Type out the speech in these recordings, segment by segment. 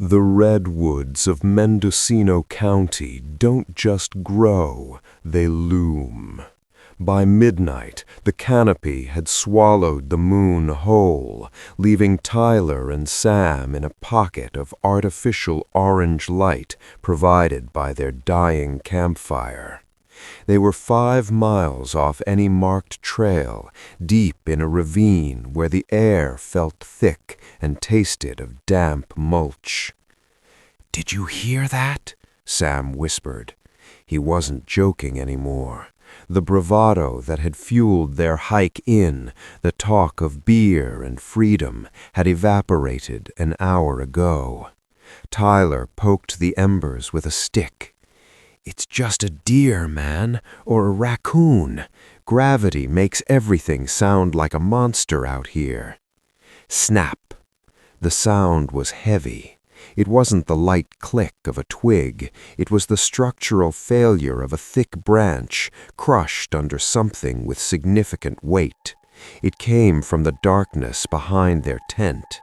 The redwoods of Mendocino County don't just grow, they loom. By midnight, the canopy had swallowed the moon whole, leaving Tyler and Sam in a pocket of artificial orange light provided by their dying campfire. They were 5 miles off any marked trail, deep in a ravine where the air felt thick and tasted of damp mulch. "Did you hear that?" Sam whispered. He wasn't joking anymore. The bravado that had fueled their hike in, the talk of beer and freedom, had evaporated an hour ago. Tyler poked the embers with a stick. "It's just a deer, man, or a raccoon. Gravity makes everything sound like a monster out here." Snap! The sound was heavy. It wasn't the light click of a twig. It was the structural failure of a thick branch crushed under something with significant weight. It came from the darkness behind their tent.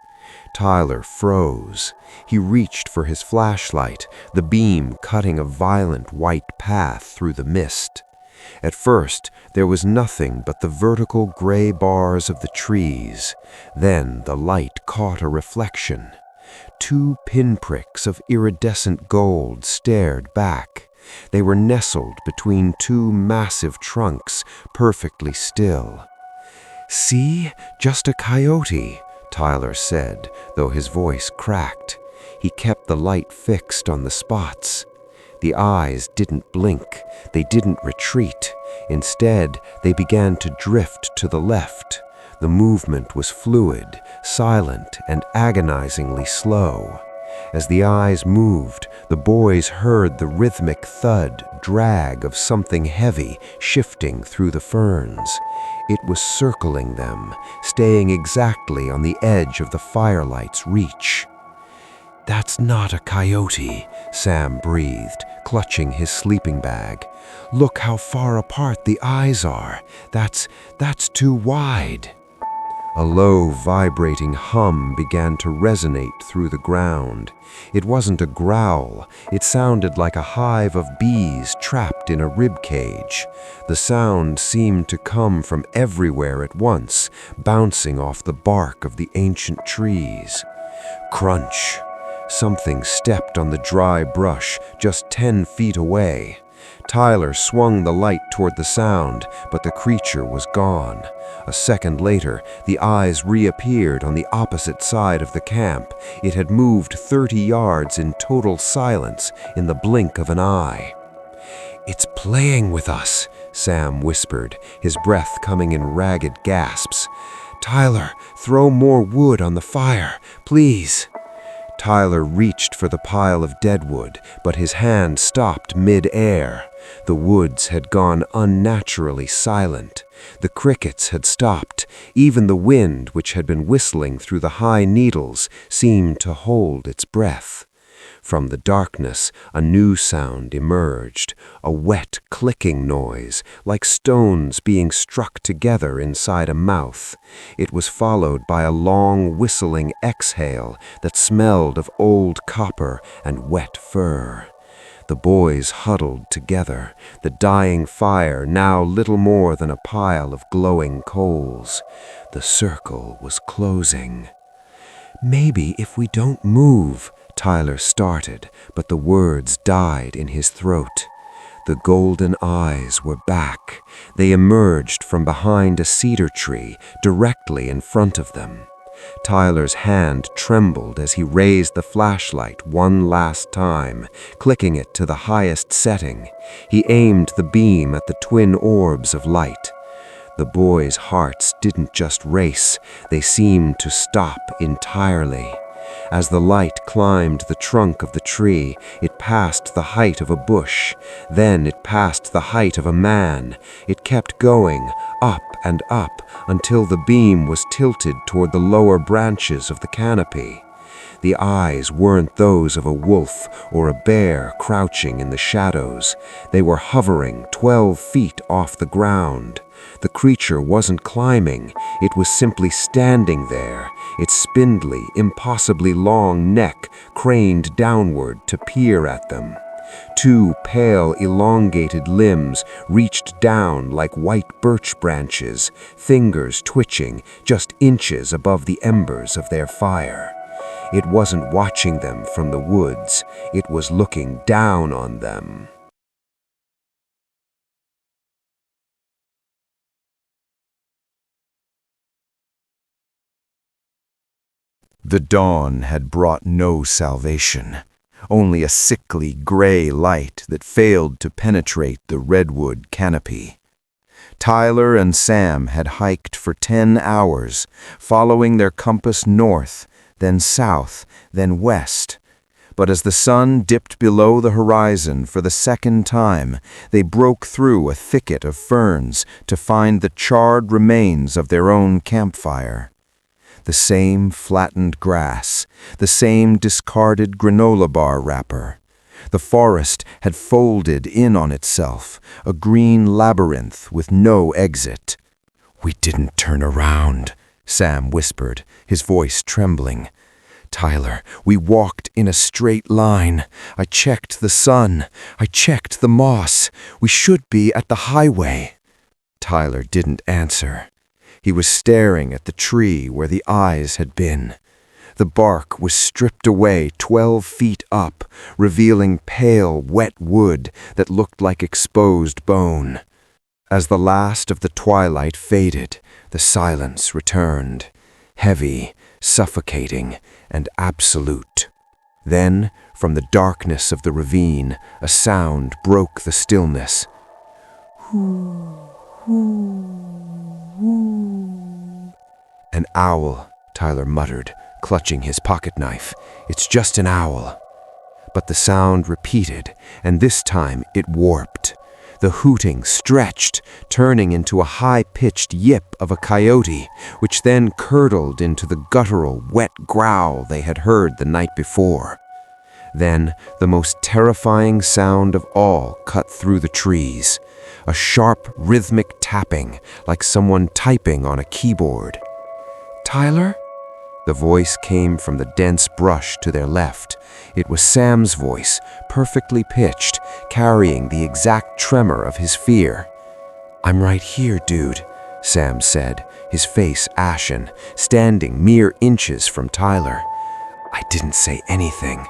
Tyler froze. He reached for his flashlight, the beam cutting a violent white path through the mist. At first, there was nothing but the vertical gray bars of the trees. Then the light caught a reflection. 2 pinpricks of iridescent gold stared back. They were nestled between 2 massive trunks, perfectly still. "See? Just a coyote," Tyler said, though his voice cracked. He kept the light fixed on the spots. The eyes didn't blink. They didn't retreat. Instead, they began to drift to the left. The movement was fluid, silent, and agonizingly slow. As the eyes moved, the boys heard the rhythmic thud, drag of something heavy shifting through the ferns. It was circling them, staying exactly on the edge of the firelight's reach. "That's not a coyote," Sam breathed, clutching his sleeping bag. "Look how far apart the eyes are. That's too wide." A low, vibrating hum began to resonate through the ground. It wasn't a growl. It sounded like a hive of bees trapped in a rib cage. The sound seemed to come from everywhere at once, bouncing off the bark of the ancient trees. Crunch! Something stepped on the dry brush just 10 feet away. Tyler swung the light toward the sound, but the creature was gone. A second later, the eyes reappeared on the opposite side of the camp. It had moved 30 yards in total silence in the blink of an eye. "It's playing with us," Sam whispered, his breath coming in ragged gasps. "Tyler, throw more wood on the fire, please." Tyler reached for the pile of deadwood, but his hand stopped mid-air. The woods had gone unnaturally silent. The crickets had stopped. Even the wind, which had been whistling through the high needles, seemed to hold its breath. From the darkness, a new sound emerged, a wet clicking noise, like stones being struck together inside a mouth. It was followed by a long, whistling exhale that smelled of old copper and wet fur. The boys huddled together, the dying fire now little more than a pile of glowing coals. The circle was closing. "Maybe if we don't move," Tyler started, but the words died in his throat. The golden eyes were back. They emerged from behind a cedar tree directly in front of them. Tyler's hand trembled as he raised the flashlight one last time, clicking it to the highest setting. He aimed the beam at the twin orbs of light. The boys' hearts didn't just race, they seemed to stop entirely. As the light climbed the trunk of the tree, it passed the height of a bush. Then it passed the height of a man. It kept going, up and up, until the beam was tilted toward the lower branches of the canopy. The eyes weren't those of a wolf or a bear crouching in the shadows. They were hovering 12 feet off the ground. The creature wasn't climbing, it was simply standing there, its spindly, impossibly long neck craned downward to peer at them. Two pale, elongated limbs reached down like white birch branches, fingers twitching just inches above the embers of their fire. It wasn't watching them from the woods, it was looking down on them. The dawn had brought no salvation, only a sickly gray light that failed to penetrate the redwood canopy. Tyler and Sam had hiked for 10 hours, following their compass north, then south, then west. But as the sun dipped below the horizon for the second time, they broke through a thicket of ferns to find the charred remains of their own campfire. The same flattened grass, the same discarded granola bar wrapper. The forest had folded in on itself, a green labyrinth with no exit. "We didn't turn around," Sam whispered, his voice trembling. "Tyler, we walked in a straight line. I checked the sun. I checked the moss. We should be at the highway." Tyler didn't answer. He was staring at the tree where the eyes had been. The bark was stripped away 12 feet up, revealing pale, wet wood that looked like exposed bone. As the last of the twilight faded, the silence returned, heavy, suffocating, and absolute. Then, from the darkness of the ravine, a sound broke the stillness. "An owl," Tyler muttered, clutching his pocket knife. "It's just an owl." But the sound repeated, and this time it warped. The hooting stretched, turning into a high-pitched yip of a coyote, which then curdled into the guttural, wet growl they had heard the night before. Then, the most terrifying sound of all cut through the trees. A sharp, rhythmic tapping, like someone typing on a keyboard. "Tyler?" The voice came from the dense brush to their left. It was Sam's voice, perfectly pitched, carrying the exact tremor of his fear. "I'm right here, dude," Sam said, his face ashen, standing mere inches from Tyler. "I didn't say anything."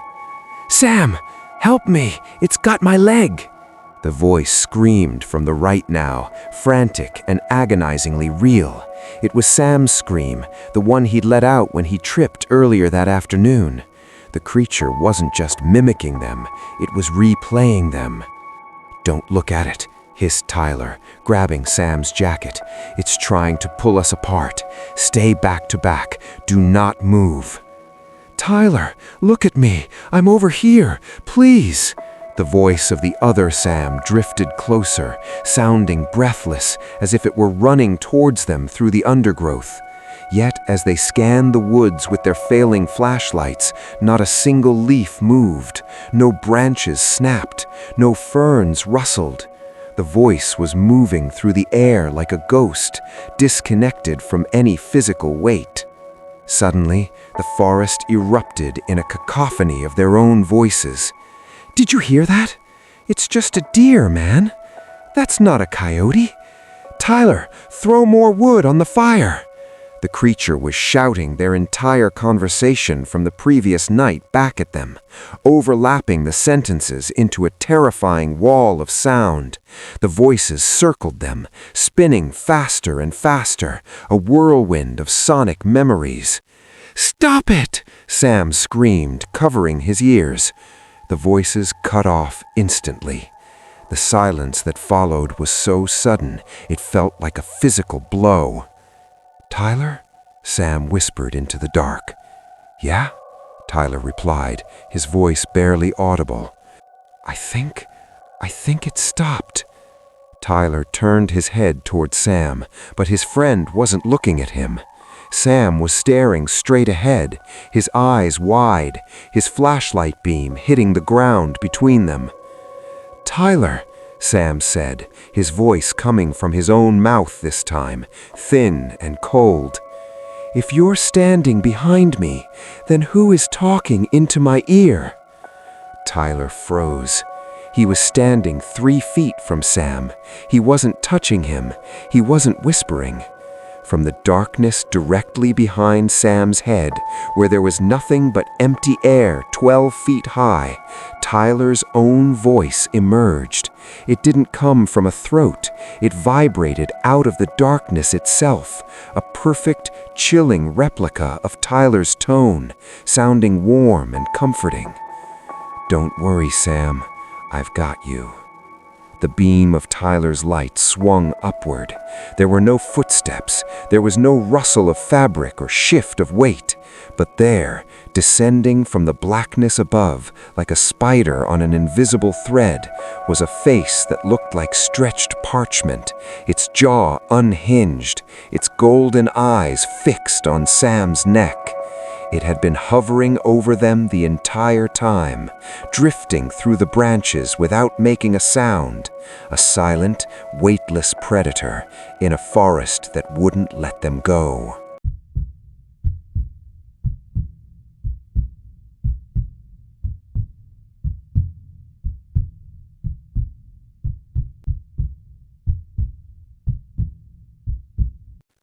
"Sam, help me! It's got my leg!" The voice screamed from the right now, frantic and agonizingly real. It was Sam's scream, the one he'd let out when he tripped earlier that afternoon. The creature wasn't just mimicking them, it was replaying them. "Don't look at it," hissed Tyler, grabbing Sam's jacket. "It's trying to pull us apart. Stay back to back. Do not move." "Tyler, look at me. I'm over here. Please." The voice of the other Sam drifted closer, sounding breathless, as if it were running towards them through the undergrowth. Yet, as they scanned the woods with their failing flashlights, not a single leaf moved, no branches snapped, no ferns rustled. The voice was moving through the air like a ghost, disconnected from any physical weight. Suddenly, the forest erupted in a cacophony of their own voices. "Did you hear that? It's just a deer, man. That's not a coyote. Tyler, throw more wood on the fire." The creature was shouting their entire conversation from the previous night back at them, overlapping the sentences into a terrifying wall of sound. The voices circled them, spinning faster and faster, a whirlwind of sonic memories. "Stop it!" Sam screamed, covering his ears. The voices cut off instantly. The silence that followed was so sudden, it felt like a physical blow. "Tyler?" Sam whispered into the dark. "Yeah?" Tyler replied, his voice barely audible. I think it stopped." Tyler turned his head toward Sam, but his friend wasn't looking at him. Sam was staring straight ahead, his eyes wide, his flashlight beam hitting the ground between them. "Tyler," Sam said, his voice coming from his own mouth this time, thin and cold. "If you're standing behind me, then who is talking into my ear?" Tyler froze. He was standing 3 feet from Sam. He wasn't touching him. He wasn't whispering. From the darkness directly behind Sam's head, where there was nothing but empty air 12 feet high, Tyler's own voice emerged. It didn't come from a throat. It vibrated out of the darkness itself, a perfect, chilling replica of Tyler's tone, sounding warm and comforting. "Don't worry, Sam. I've got you." The beam of Tyler's light swung upward. There were no footsteps. There was no rustle of fabric or shift of weight. But there, descending from the blackness above, like a spider on an invisible thread, was a face that looked like stretched parchment, its jaw unhinged, its golden eyes fixed on Sam's neck. It had been hovering over them the entire time, drifting through the branches without making a sound, a silent, weightless predator in a forest that wouldn't let them go.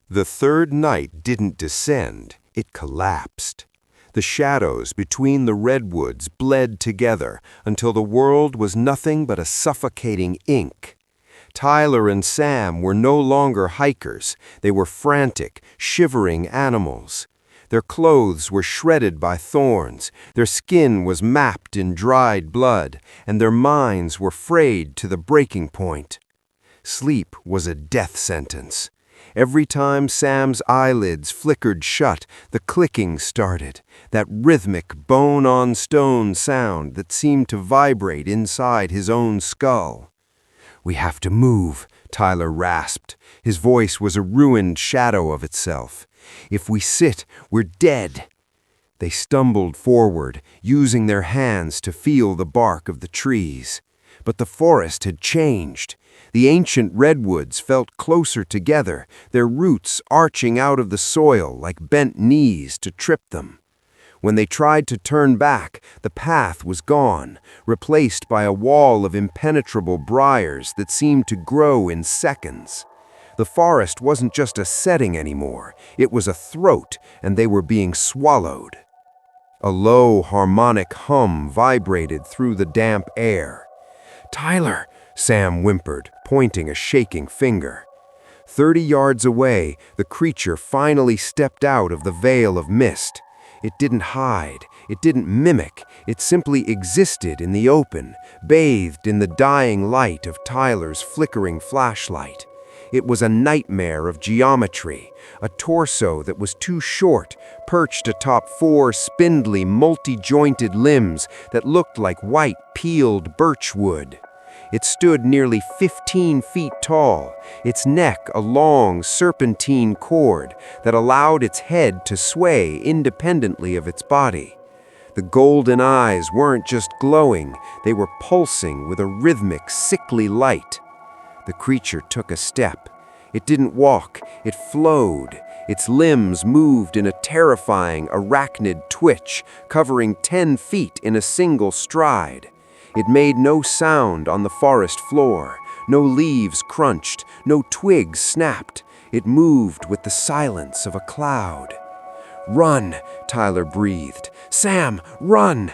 The third night didn't descend, it collapsed. The shadows between the redwoods bled together until the world was nothing but a suffocating ink. Tyler and Sam were no longer hikers. They were frantic, shivering animals. Their clothes were shredded by thorns, their skin was mapped in dried blood, and their minds were frayed to the breaking point. Sleep was a death sentence. Every time Sam's eyelids flickered shut, the clicking started, that rhythmic bone-on-stone sound that seemed to vibrate inside his own skull. "We have to move," Tyler rasped. His voice was a ruined shadow of itself. "If we sit, we're dead." They stumbled forward, using their hands to feel the bark of the trees. But the forest had changed. The ancient redwoods felt closer together, their roots arching out of the soil like bent knees to trip them. When they tried to turn back, the path was gone, replaced by a wall of impenetrable briars that seemed to grow in seconds. The forest wasn't just a setting anymore, it was a throat, and they were being swallowed. A low, harmonic hum vibrated through the damp air. "Tyler!" Sam whimpered, pointing a shaking finger. 30 yards away, the creature finally stepped out of the veil of mist. It didn't hide, it didn't mimic, it simply existed in the open, bathed in the dying light of Tyler's flickering flashlight. It was a nightmare of geometry, a torso that was too short, perched atop 4 spindly, multi-jointed limbs that looked like white, peeled birchwood. It stood nearly 15 feet tall, its neck a long, serpentine cord that allowed its head to sway independently of its body. The golden eyes weren't just glowing, they were pulsing with a rhythmic, sickly light. The creature took a step. It didn't walk, it flowed. Its limbs moved in a terrifying, arachnid twitch, covering 10 feet in a single stride. It made no sound on the forest floor. No leaves crunched, no twigs snapped. It moved with the silence of a cloud. "Run!" Tyler breathed. "Sam, run!"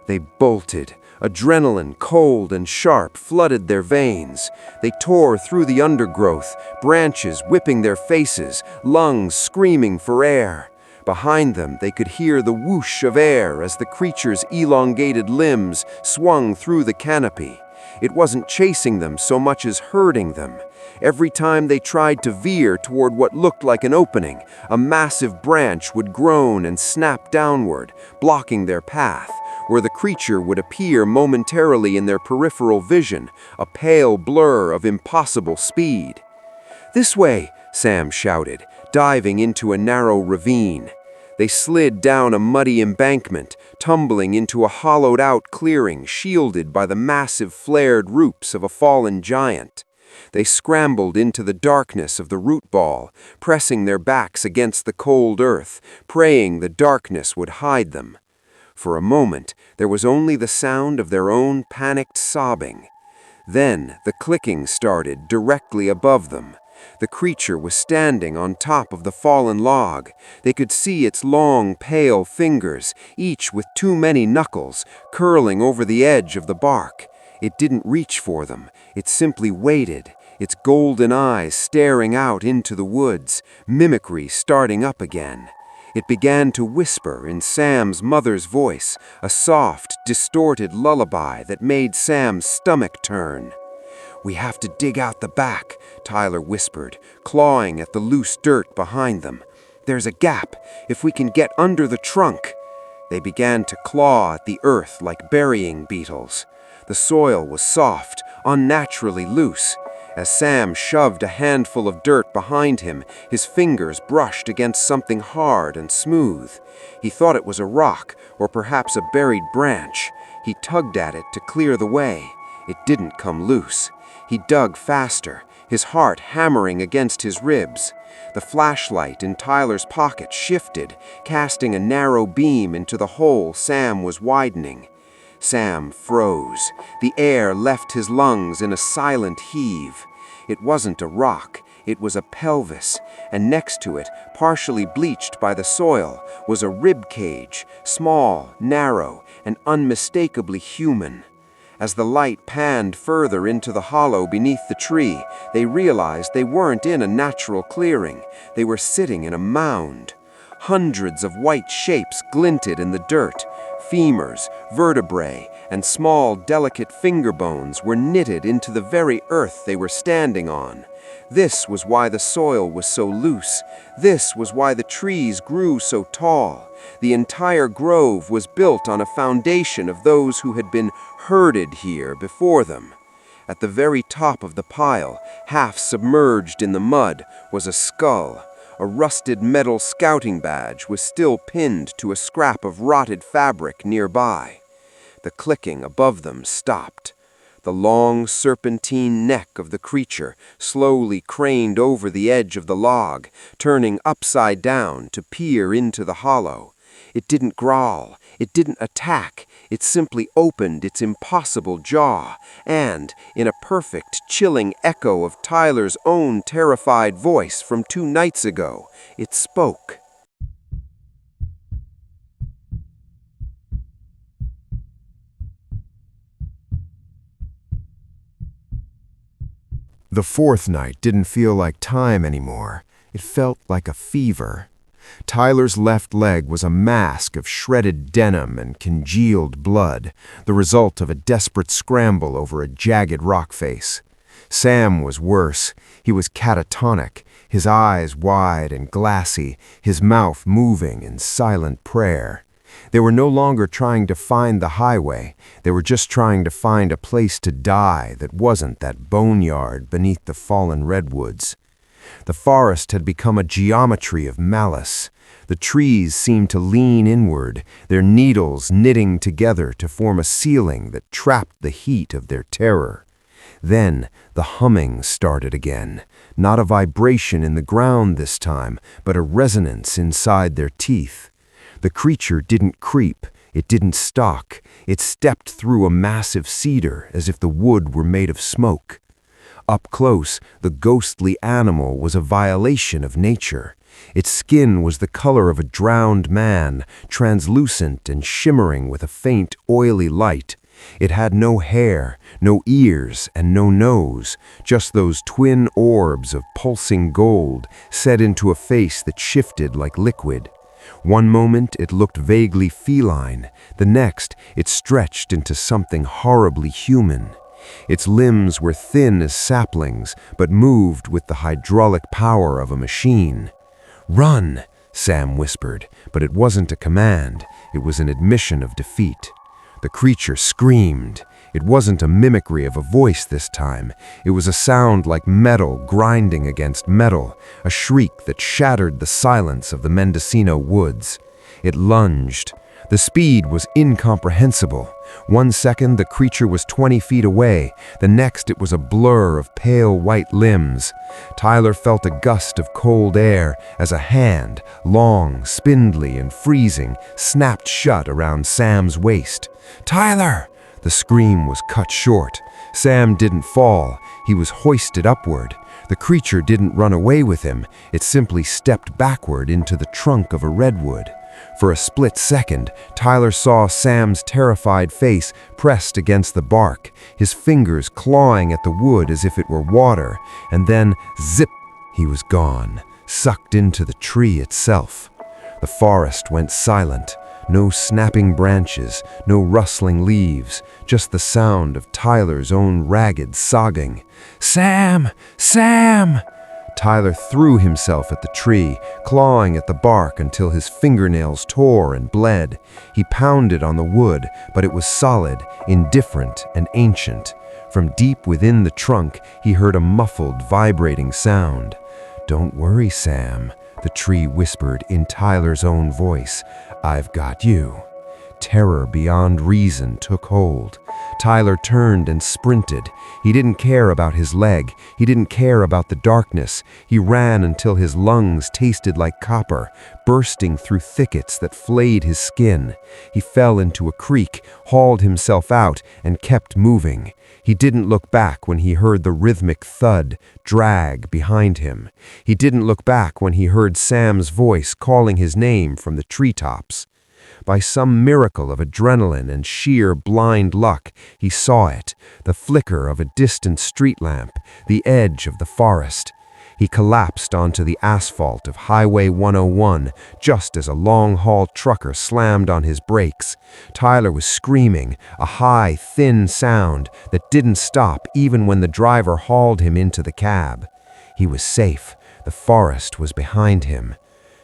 They bolted. Adrenaline, cold and sharp, flooded their veins. They tore through the undergrowth, branches whipping their faces, lungs screaming for air. Behind them, they could hear the whoosh of air as the creature's elongated limbs swung through the canopy. It wasn't chasing them so much as herding them. Every time they tried to veer toward what looked like an opening, a massive branch would groan and snap downward, blocking their path, where the creature would appear momentarily in their peripheral vision, a pale blur of impossible speed. "This way!" Sam shouted. diving into a narrow ravine. They slid down a muddy embankment, tumbling into a hollowed-out clearing shielded by the massive flared roots of a fallen giant. They scrambled into the darkness of the root ball, pressing their backs against the cold earth, praying the darkness would hide them. For a moment, there was only the sound of their own panicked sobbing. Then the clicking started directly above them. The creature was standing on top of the fallen log. They could see its long, pale fingers, each with too many knuckles, curling over the edge of the bark. It didn't reach for them. It simply waited, its golden eyes staring out into the woods, mimicry starting up again. It began to whisper in Sam's mother's voice, a soft, distorted lullaby that made Sam's stomach turn. "We have to dig out the back," Tyler whispered, clawing at the loose dirt behind them. "There's a gap, if we can get under the trunk." They began to claw at the earth like burying beetles. The soil was soft, unnaturally loose. As Sam shoved a handful of dirt behind him, his fingers brushed against something hard and smooth. He thought it was a rock, or perhaps a buried branch. He tugged at it to clear the way. It didn't come loose. He dug faster, his heart hammering against his ribs. The flashlight in Tyler's pocket shifted, casting a narrow beam into the hole Sam was widening. Sam froze. The air left his lungs in a silent heave. It wasn't a rock, it was a pelvis, and next to it, partially bleached by the soil, was a rib cage, small, narrow, and unmistakably human. As the light panned further into the hollow beneath the tree, they realized they weren't in a natural clearing. They were sitting in a mound. Hundreds of white shapes glinted in the dirt. Femurs, vertebrae, and small, delicate finger bones were knitted into the very earth they were standing on. This was why the soil was so loose. This was why the trees grew so tall. The entire grove was built on a foundation of those who had been herded here before them. At the very top of the pile, half submerged in the mud, was a skull. A rusted metal scouting badge was still pinned to a scrap of rotted fabric nearby. The clicking above them stopped. The long serpentine neck of the creature slowly craned over the edge of the log, turning upside down to peer into the hollow. It didn't growl, it didn't attack, it simply opened its impossible jaw, and, in a perfect, chilling echo of Tyler's own terrified voice from 2 nights ago, it spoke. The 4th night didn't feel like time anymore. It felt like a fever. Tyler's left leg was a mask of shredded denim and congealed blood, the result of a desperate scramble over a jagged rock face. Sam was worse. He was catatonic, his eyes wide and glassy, his mouth moving in silent prayer. They were no longer trying to find the highway. They were just trying to find a place to die that wasn't that boneyard beneath the fallen redwoods. The forest had become a geometry of malice. The trees seemed to lean inward, their needles knitting together to form a ceiling that trapped the heat of their terror. Then the humming started again, not a vibration in the ground this time, but a resonance inside their teeth. The creature didn't creep, it didn't stalk, it stepped through a massive cedar as if the wood were made of smoke. Up close, the ghostly animal was a violation of nature. Its skin was the color of a drowned man, translucent and shimmering with a faint, oily light. It had no hair, no ears, and no nose, just those twin orbs of pulsing gold set into a face that shifted like liquid. One moment it looked vaguely feline, the next it stretched into something horribly human. Its limbs were thin as saplings, but moved with the hydraulic power of a machine. "Run!" Sam whispered, but it wasn't a command, it was an admission of defeat. The creature screamed. It wasn't a mimicry of a voice this time. It was a sound like metal grinding against metal, a shriek that shattered the silence of the Mendocino woods. It lunged. The speed was incomprehensible. 1 second, the creature was 20 feet away. The next, it was a blur of pale white limbs. Tyler felt a gust of cold air as a hand, long, spindly, and freezing, snapped shut around Sam's waist. "Tyler!" The scream was cut short. Sam didn't fall. He was hoisted upward. The creature didn't run away with him. It simply stepped backward into the trunk of a redwood. For a split second, Tyler saw Sam's terrified face pressed against the bark, his fingers clawing at the wood as if it were water, and then, zip, he was gone, sucked into the tree itself. The forest went silent. No snapping branches, no rustling leaves, just the sound of Tyler's own ragged sobbing. "Sam! Sam!" Tyler threw himself at the tree, clawing at the bark until his fingernails tore and bled. He pounded on the wood, but it was solid, indifferent, and ancient. From deep within the trunk, he heard a muffled, vibrating sound. "Don't worry, Sam," the tree whispered in Tyler's own voice. "I've got you." Terror beyond reason took hold. Tyler turned and sprinted. He didn't care about his leg. He didn't care about the darkness. He ran until his lungs tasted like copper, bursting through thickets that flayed his skin. He fell into a creek, hauled himself out, and kept moving. He didn't look back when he heard the rhythmic thud, drag behind him. He didn't look back when he heard Sam's voice calling his name from the treetops. By some miracle of adrenaline and sheer blind luck, he saw it, the flicker of a distant street lamp, the edge of the forest. He collapsed onto the asphalt of Highway 101 just as a long-haul trucker slammed on his brakes. Tyler was screaming, a high, thin sound that didn't stop even when the driver hauled him into the cab. He was safe. The forest was behind him.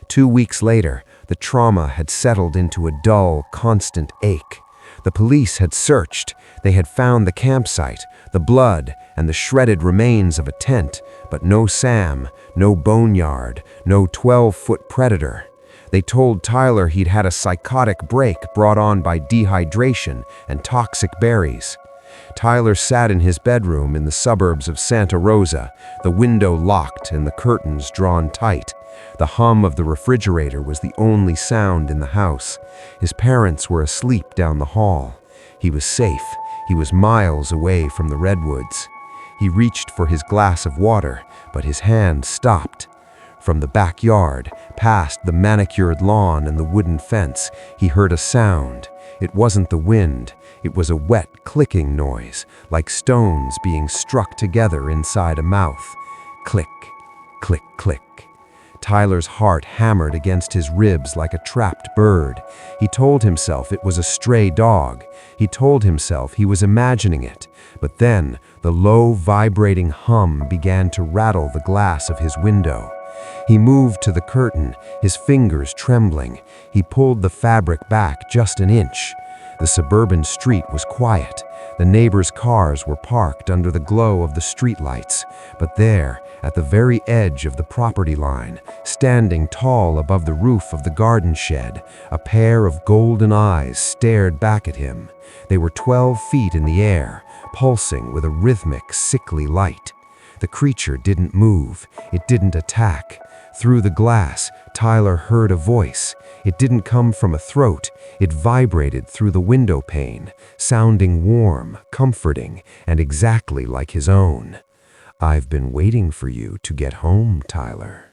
2 weeks later, the trauma had settled into a dull, constant ache. The police had searched. They had found the campsite, the blood, and the shredded remains of a tent, but no Sam, no boneyard, no 12-foot predator. They told Tyler he'd had a psychotic break brought on by dehydration and toxic berries. Tyler sat in his bedroom in the suburbs of Santa Rosa, the window locked and the curtains drawn tight. The hum of the refrigerator was the only sound in the house. His parents were asleep down the hall. He was safe. He was miles away from the redwoods. He reached for his glass of water, but his hand stopped. From the backyard, past the manicured lawn and the wooden fence, he heard a sound. It wasn't the wind. It was a wet, clicking noise, like stones being struck together inside a mouth. Click, click, click. Tyler's heart hammered against his ribs like a trapped bird. He told himself it was a stray dog. He told himself he was imagining it. But then, the low, vibrating hum began to rattle the glass of his window. He moved to the curtain, his fingers trembling. He pulled the fabric back just an inch. The suburban street was quiet. The neighbors' cars were parked under the glow of the streetlights. But there, at the very edge of the property line, standing tall above the roof of the garden shed, a pair of golden eyes stared back at him. They were 12 feet in the air, pulsing with a rhythmic, sickly light. The creature didn't move. It didn't attack. Through the glass, Tyler heard a voice. It didn't come from a throat. It vibrated through the window pane, sounding warm, comforting, and exactly like his own. "I've been waiting for you to get home, Tyler."